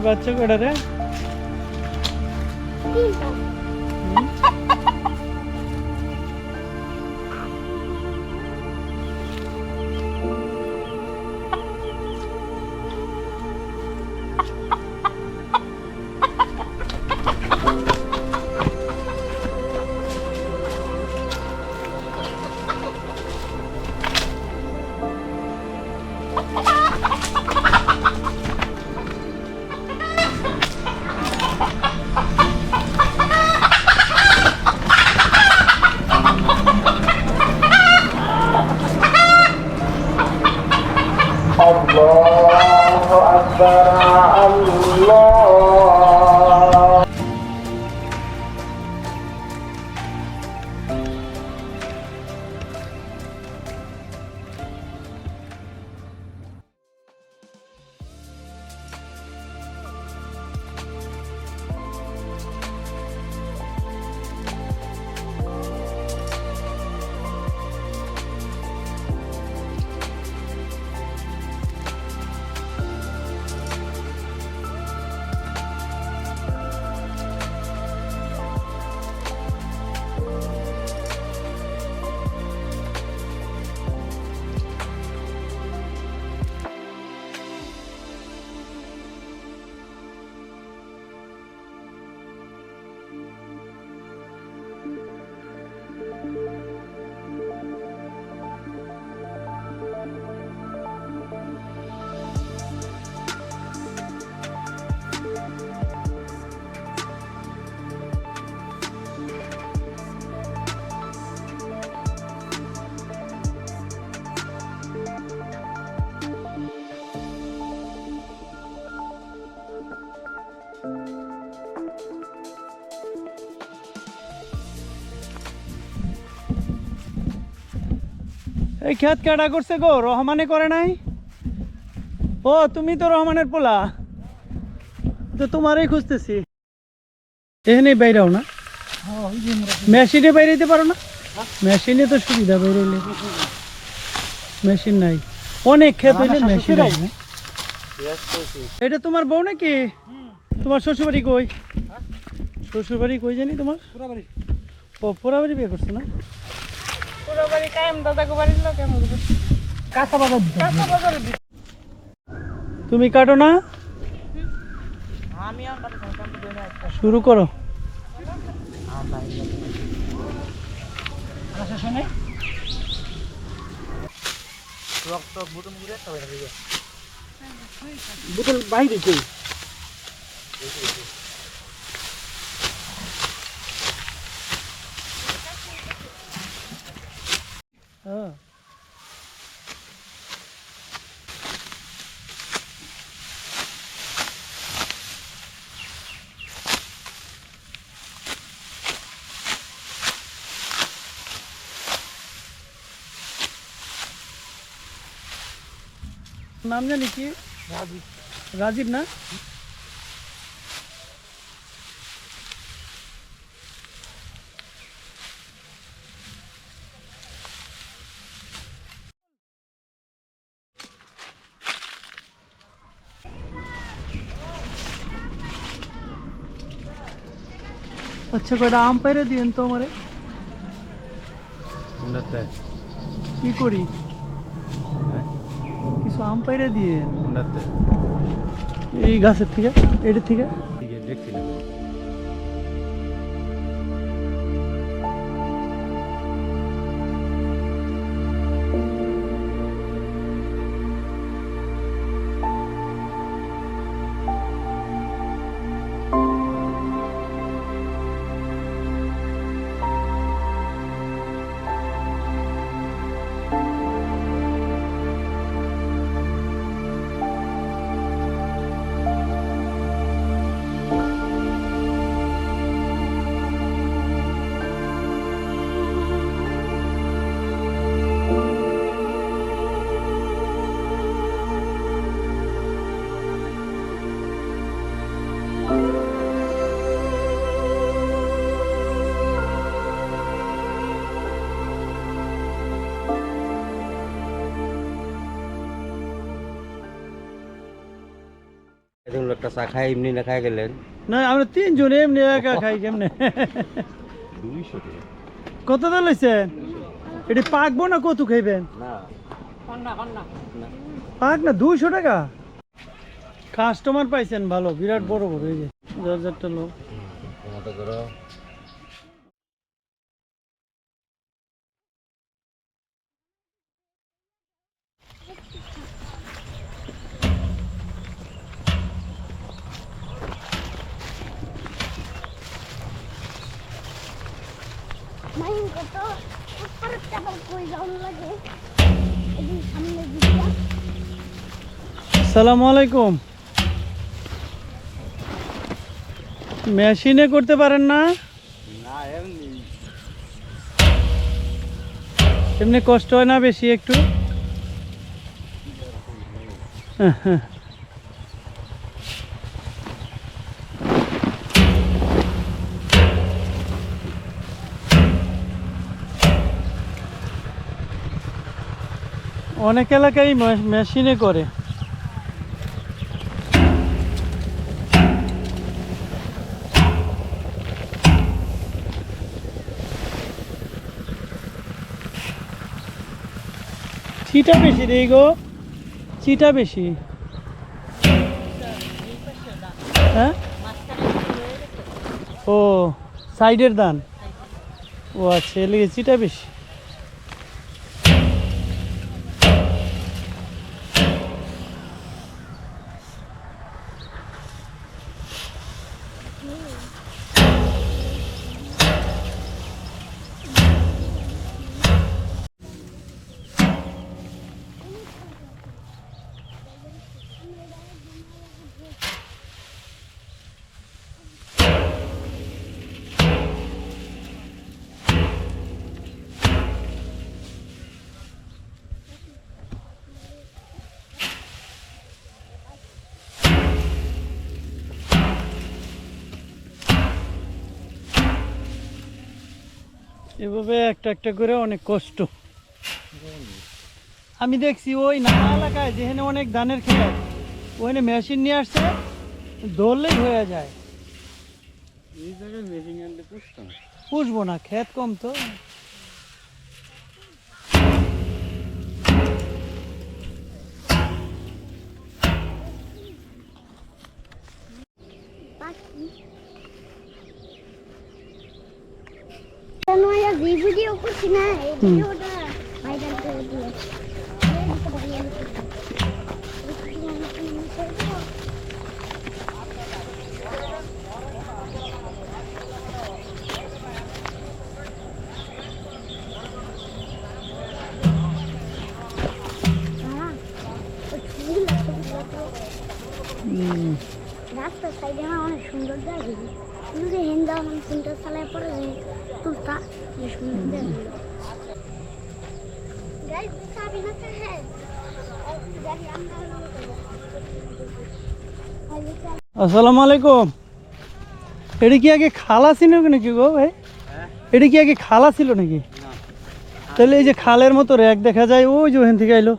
বাচ্চা কটা রে? Allahu Akbar, Allah. এই খেত কাটা করছে গো? রহমানে করে নাই? ও তুমি তো রহমানের পোলা, তো তোমারই খুঁজতেছি। এখানে বাইরাও না, মেশিনে বাইরাইতে পারো না? মেশিনে তো সুবিধা, বাইরাইলে মেশিন নাই। অনেক ক্ষেত হইলে মেশিন নাই। এটা তোমার বউ নাকি? তোমার শ্বশুরবাড়ি কই? শ্বশুরবাড়ি কই জানি তোমার? ও পোড়াবাড়ি বিয়ে করছে না? তুমি কাটো না, শুরু করো। বোতল বাইরে কই? হ্যাঁ, নাম জানি কি? রাজীব। রাজীব না? আচ্ছা, কয়টা আম পাইরে দিয়েন তো আমারে। কি করি? কিছু আম পাইরে দিয়েন এই গাছের থেকে, এটার থেকে। একটা চা খাই এমনি না খাই গেলেন না আমরা তিনজন এমনি একা খাই কেমনে? 200 টাকা কত দাম লইছেন? এটি পাকবো না কত খাইবেন? না পাক না 200 টাকা। কাস্টমার পাইছেন ভালো, বিরাট বড় বড় এই যে জর্জরটা লোক। মতো করো Main kata super cabang koi jaun lagi. Ini samne dia. আসসালামু আলাইকুম। মেশিনে করতে পারেন না? না এমনি এমনি কষ্ট হয় না বেশি একটু? অনেক এলাকায় মেশিনে করে। চিটা বেশি রে গো, চিটা বেশি। হ্যাঁ ও সাইডের দান, ও আচ্ছা এর লিগে চিটা বেশি। এভাবে একটা একটা করে অনেক কষ্ট। আমি দেখছি ওই নানা এলাকায় যেখানে অনেক ধানের খেত ওখানে মেশিন নিয়ে আসছে, ধরলেই হয়ে যায়। এই জায়গায় মেশিন আনলে পুষতাম পুষবো না, ক্ষেত কম তো। Kan saya di video ko sina, video da. May dan ko dia. রাস্তার সাইডে না অনেক সুন্দর জায়গা, কিন্তু হিন্দা আমার চিন্তা চালায় পরে তুলতা যে সুন্দর জায়গা। গাইস চাবি না হ্যাঁ গাড়ি আমরা আসসালামু আলাইকুম। এটা কি আগে খালা ছিল নাকি গো ভাই? এটা কি আগে খালা ছিল নাকি? তাহলে এই যে খালের মতো র্যাক দেখা যায় ওই যে ওখান থেকে আইলো,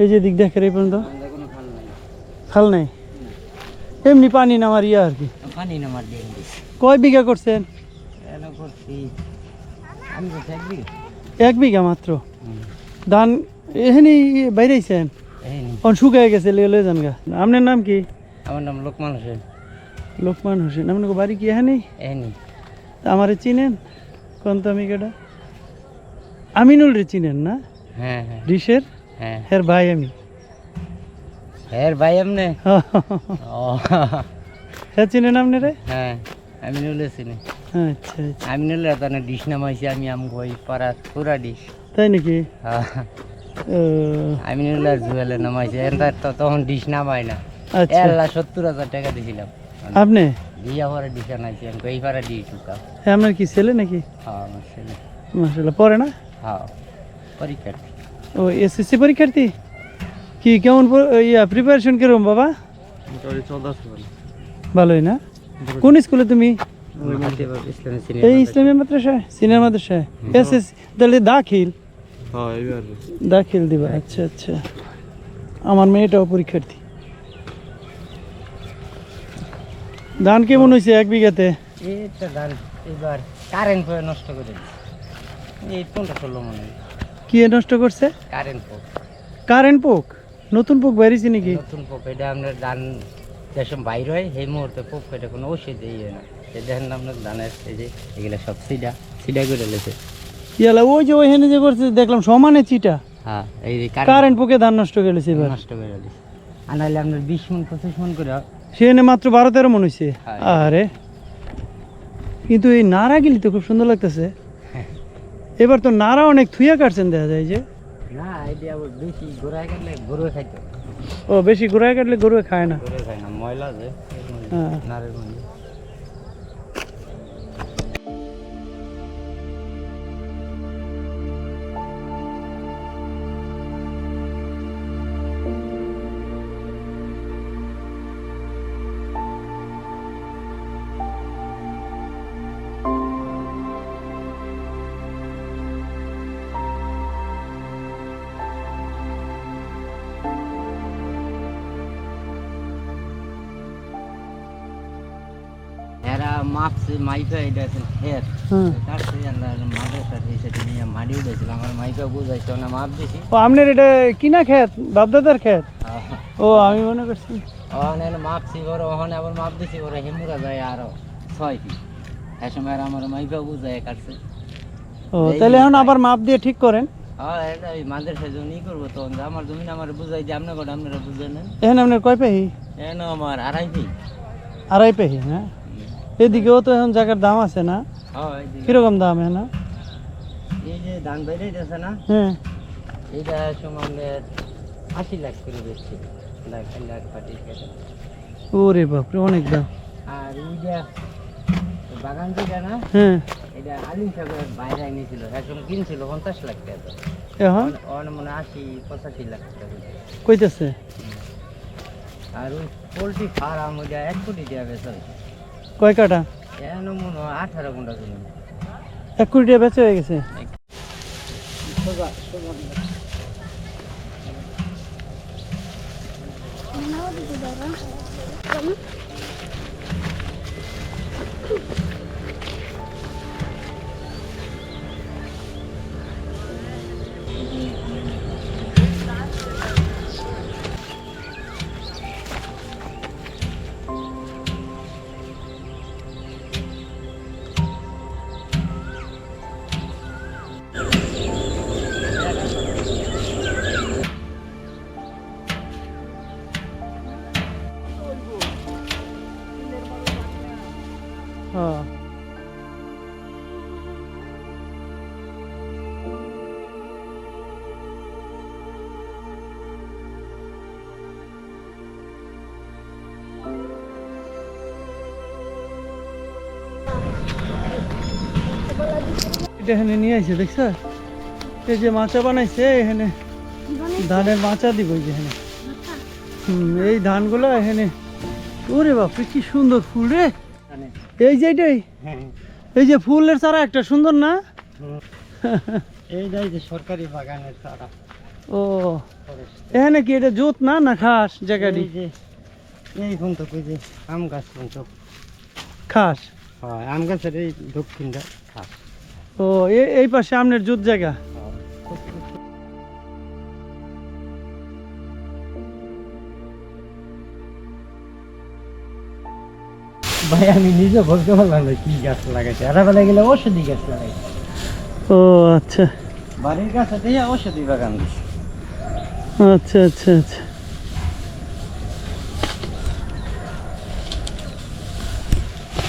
এই যে দিক দেখে এই পর্যন্ত কোনো খাল নাই খাল নাই, এমনি পানি নামার ইয়া আর কি। পানি নামার দিয়ে কয় বিঘা করছেন? এলো করছি আমি তো 1 বিঘা 1 বিঘা মাত্র ধান এখানে বাইরেছেন, এই অন শুকায় গেছে লয়ে যান গা। আপনার নাম কি? আমার নাম লোকমান হোসেন। লোকমান হোসেন। আপনার বাড়ি কি এখানে? এনি আমারে চিনেন? কোন তো আমি কেটা? আমিনুল রে চিনেন না? হ্যাঁ হ্যাঁ ডিশের হ্যাঁ হের ভাই আমি। হ্যাঁ ভাই আমনে ও হ্যাঁ চিনেন আপনি রে? হ্যাঁ আমি নুলে চিনি। আচ্ছা আচ্ছা আমি নুলে তানে ডিশ নামাইছি আমি আম কই পাড়া পুরা ডিশ। তাই নাকি? হ্যাঁ ও, আমি নুলে জুয়েলে নামাইছি এর তখন ডিশ নামাই না। আচ্ছা 1,70,000 টাকা দিছিলাম। আপনি দিয়া পরে ডিশ আনাইছি আমি কই পাড়া ডিশ ঢুকাও। হ্যাঁ আপনার কি ছেলে নাকি? হ্যাঁ আমার ছেলে। মাশাআল্লাহ পড়ে না? হ্যাঁ পরীক্ষার্থী। ও এসএসসি পরীক্ষার্থী? কি কেমন ইয়া প্রিপারেশন কিরকম বাবা? মোটামুটি 14 ভালোই না? কোন স্কুলে তুমি? ইসলামী সিনিয়র এই ইসলামী মাদ্রাসায়, সিনিয়র মাদ্রাসায় এসএসসি। তাহলে দাখিল হ্যাঁ এবার দাখিল দিবা? আচ্ছা আচ্ছা। আমার মেয়েটাও পরীক্ষার্থী। ধান কেমন হয়েছে 1 বিঘাতে? এইটা ধান এবার কারেন্ট করে নষ্ট করে দিচ্ছে। এই 15-16 মনে হয় কি নষ্ট করছে? কারেন্ট পোক। কারেন্ট পোক? নতুন পোক বেরিয়েছে নাকি? নতুন পোক, এটা আপনার ধান যেসব বাইর হয় সেই মুহূর্তে পোক এটা কোনো ওষুধ দিয়ে না। এই দেখেন না আপনার ধানের এই যে এগুলো সব সিডা সিডা করে লেছে। ইয়ালা ওই যে ওইখানে যে করছে দেখলাম সমানে চিটা। হ্যাঁ, এই যে কারেন্ট পোকে ধান নষ্ট করে লেছে এবার। নষ্ট করে দিছে। আর নাহলে আপনার 20 মণ 25 মণ করে হয়। সেখানে মাত্র 12-13 মন হয়েছে। হ্যাঁ। আরে কিন্তু এই নাড়া গিলি তো খুব সুন্দর লাগতেছে। এবার তো নাড়া অনেক থুইয়া কাটছেন দেখা যায় যে। না, এটা আবার বেশি গোড়ায় কাটলে গরু খাইতো। ও বেশি গোড়ায় কাটলে গরু খায় না। গরু খায় না, ময়লা যে হ্যাঁ। নারের মধ্যে। এরা মাপছে মাইপা এটা আছে খেত। হুম। তার থেকে আমরা মাদ্রাসা থেকে নিয়ে মাটি উঠেছিল, আমার মাইপা বুঝাইছে না মাপ দিছি। ও আপনার এটা কিনা ক্ষেত? বাপদাদার ক্ষেত? ও আমি মনে করছি। ওখানে মাপছি বড়, ওখানে আবার মাপ দিছি বড় হেমুরা যায় আরো 6 ফিট। এই সময় আর আমার মাইপা বুঝাই কাটছে। ও তাহলে এখন আবার মাপ দিয়ে ঠিক করেন। হ্যাঁ, এটা ওই মাদ্রাসায় জমি করবো তখন আমার জমি আমার বুঝাই যে আপনার কথা আপনারা বুঝে নেন। এখন আপনার কয় পেহি? এন আমার 2.5 ফিট। 2.5 পেহি, হ্যাঁ। এদিকেও তো এখন জায়গার দাম আছে না? হ্যাঁ, এইদিকে। কিরকম দাম না? এই যে ধান বাইরে যাচ্ছে না, হ্যাঁ। এইটা সময় 80 লাখ করে বেচছি। লাখ পাটি কেটে। ওরে বাপরে অনেক দাম। আর এই যে বাগান যেটা না, হ্যাঁ। এটা আলিম সাহেবের বাইরে এনেছিল, এখন কিনছিল 50 লাখ টাকা। এখন ওর মনে 80-85 লাখ টাকা। কইতেছে? আর ওই পোলট্রি ফার্ম ওইটা 1 কোটি টাকা বেচা। কয় কাটা? এন মনে হয় 18 ঘন্টা জমি। 1 কোটি টাকা বেচা হয়ে গেছে। নাও দিতে দাও। কেমন? হ্যাঁ। এটা এখানে নিয়ে আসছে দেখছ? এই যে মাচা বানাইছে এখানে ধানের মাচা দিব এই যে এখানে। এই ধানগুলো এখানে। ওরে বাপরে কি সুন্দর ফুল রে। এই যে এটাই, এই যে ফুলের চারা একটা সুন্দর না? এই যাই যে সরকারি বাগানের চারা। ও এখানে কি এটা জোত না না খাস জায়গাটি? এই যে এই কোন তো কই যে আম গাছ কোন তো খাস? হয়, আম গাছের এই দক্ষিণটা খাস। ও এই পাশে আমনের জোত জায়গা। ভাই আমি নিজে বলতে পারলাম না কি গাছ লাগাইছে। এরা বেলা গেলে ঔষধি গাছ লাগাইছে। ও আচ্ছা বাড়ির কাছে দিয়ে ঔষধি বাগান দিছে। আচ্ছা আচ্ছা আচ্ছা।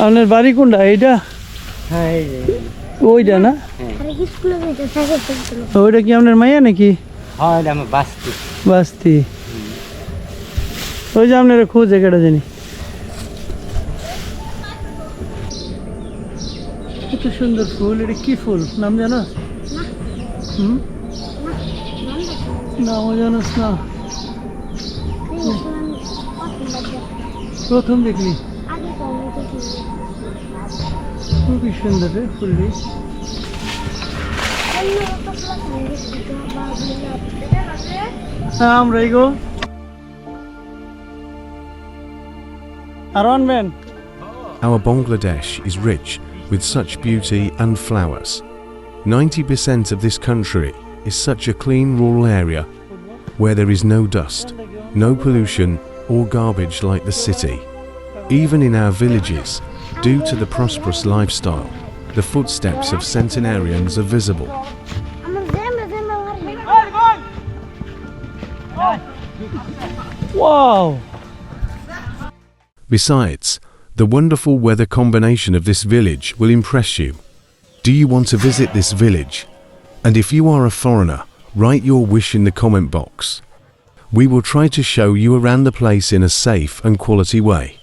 আপনার বাড়ি কোনটা? এইটা? হ্যাঁ, এই যে ওইটা না? আরে কি স্কুলে যেতে সাইকেল চলছিল। ওইটা কি আপনার মাইয়া নাকি? হ্যাঁ, এটা আমার বাস্তি। বাস্তি। ওই যে আপনার খোঁজে কেটে জানি। কত সুন্দর ফুল। এটা কি ফুল নাম জানো? হুম, নাম জানোস না? প্রথম দেখলি? আগে তো আমি দেখি। খুবই সুন্দর রে ফুলটি। হ্যাঁ আমরাই গো। আর আনবেন? Our Bangladesh is rich with such beauty and flowers. 90% of this country is such a clean rural area where there is no dust, no pollution or garbage like the city. Even in our villages, due to the prosperous lifestyle, the footsteps of centenarians are visible. আমার জ্যামে জ্যামে মারি Wow! Besides, the wonderful weather combination of this village will impress you. Do you want to visit this village? And if you are a foreigner, write your wish in the comment box. We will try to show you around the place in a safe and quality way.